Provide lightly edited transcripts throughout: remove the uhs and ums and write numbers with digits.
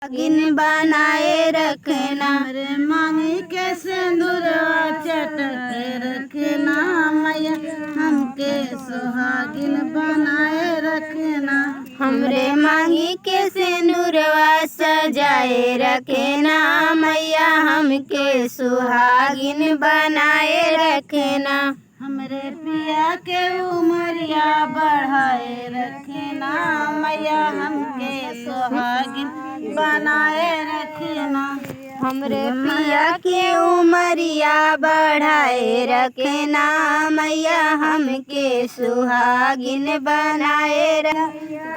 गिन बनाए रखना। हमरे मांगी के सिंदूरवा चटके रखना मैया हमके सुहागिन बनाए रखना। हमरे मांगी के सिंदूरवा सजाए रखना मैया हमके सुहागिन बनाए रखना। हमरे पिया के उमरिया बढ़ाए रखना मैया हमके सुहागिन बनाए रखना। हमरे पिया के उमरिया बढ़ाए रखना मैया हमके सुहागिन बनाए रखना।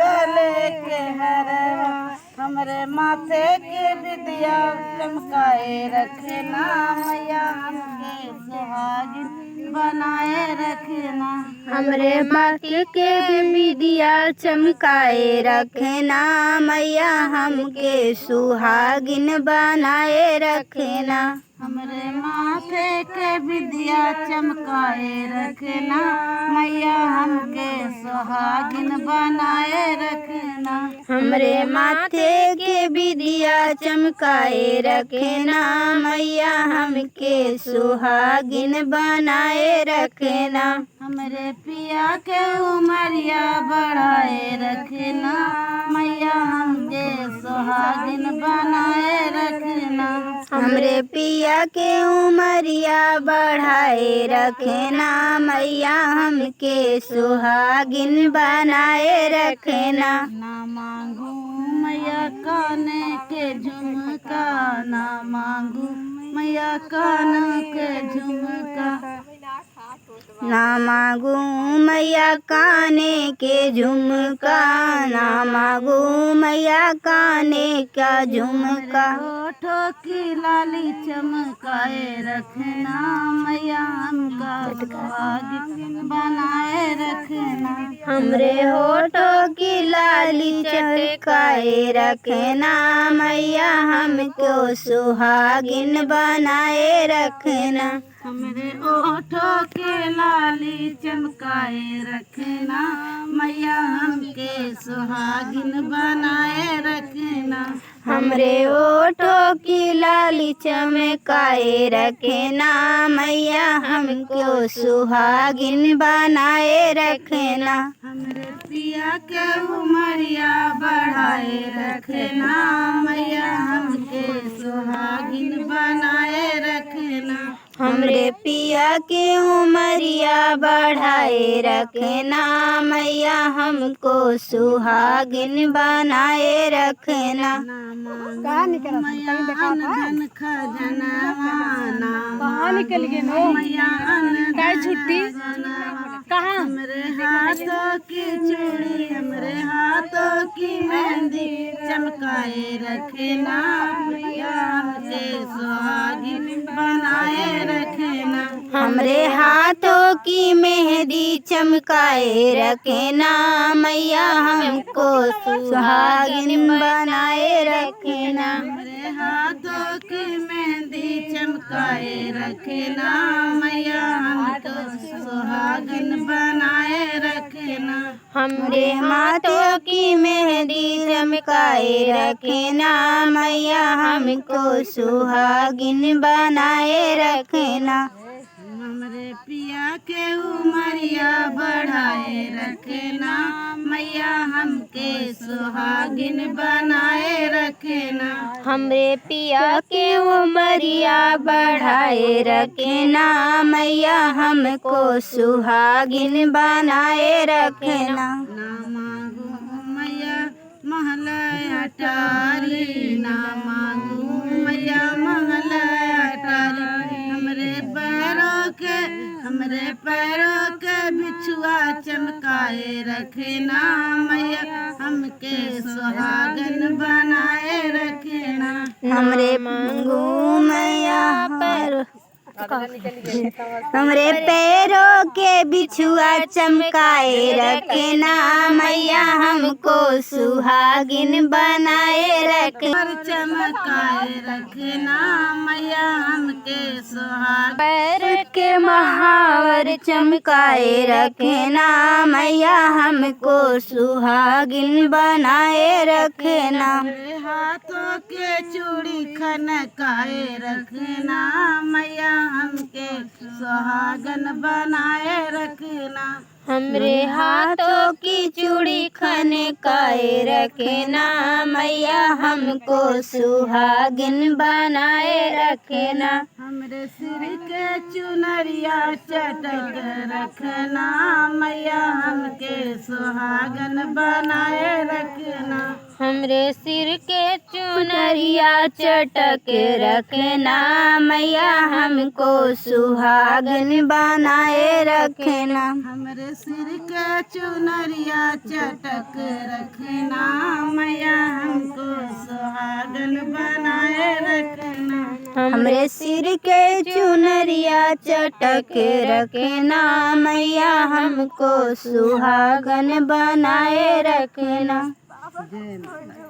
गले के हरवा हमरे माथे के बिंदिया चमकाए रखना मैया हमके सुहागिन बनाए रखना। हमरे माथे के बिंदिया चमकाए रखना मैया हमके सुहागिन बनाए रखना। हमरे माथे के बिंदिया चमकाए रखना मैया हमके सुहागिन बनाए रखना। हमरे माथे के बिंदिया चमकाए रखना मैया हमके सुहागिन बनाए रखना। हमरे पिया के उमरिया बढ़ाए रखना मैया हमके सुहागिन बनाए रखना। हमरे पिया के उमरिया बढ़ाए रखना मैया हमके सुहागिन बनाए रखना। ना मांगू मैया काने के झुमका ना मांगू मैया कान के झुमका। ना मांगू मैया काने के झुमका ना मांगू मैया काने का झुमका। होठों की लाली चमकाए रखना मैया हमका सुहागिन बनाए रखना। हमरे होठों की लाली चमकाए रखना मैया हमको सुहागिन बनाए रखना। हमरे ओठों के लाली चमकाए रखना मैया हमके सुहागिन बनाए रखना। हमरे ओठों की लाली चमकाए रखना मैया हमको सुहागिन बनाए रखना। हमरे पिया के उमरिया बढ़ाए रखना मैया हमके सुहागिन बनाए रखना। हमरे पिया के उमरिया बढ़ाए रखना मैया हमको सुहागिन बनाए रखना। मैया अनधन खजनवा ना कहाँ निकल गए नो मैया काय छुट्टी कहाँ। हमरे हाथों की चूड़ी हमरे हाथों की मेहंदी चमकाए रखना मैया हमके सुहागिन बनाए रखना। हमरे हाथों की मेहंदी चमकाए रखना मैया हमको सुहागिन बनाए रखना। हमरे हाथों की मेहंदी चमकाए रखना मैया हमको सुहागिन बनाए रखना। हमरे हाथों की मेहंदी चमकाए रखना मैया हमको सुहागिन बनाए रखना। हमरे पिया के उमरिया बढ़ाए रखना मैया हमके सुहागिन बनाए रखना। हमरे पिया के उमरिया बढ़ाए रखना मैया हमको सुहागिन बनाए रखना। ना मांगू मैया महला अटारी ना मांगू मैया महला अटारी। हमरे पैरों के बिछुआ चमकाए रखना मैया हमके सुहागन बनाए रखना। हमरे मांगू मैया पर हमरे पैरों के बिछुआ चमकाए रखना मैया हमको सुहागिन बनाए रखना। पर चमकाए रखना मैया हमके सुहाग। पैर के महावर चमकाए रखना मैया हमको सुहागिन बनाए रखना। हाथों के चूड़ी खनकाए रखना मैया हमके सुहागन बनाए रखना। हमरे हाथों की चूड़ी खनकाए रखना मैया हमको सुहागिन बनाए रखना। हमरे सिर के चुनरिया चटक रखना मैया हमके सुहागन बनाए रखना। हमरे सिर के चुनरिया चटक रखना मैया हमको सुहागिन बनाए रखना। हमरे सिर के चुनरिया चटक रखना मैया हमको सुहागन बनाए रखना। हमरे सिर के चुनरिया चटक रखना मैया हमको सुहागन बनाए रखना। जय माता।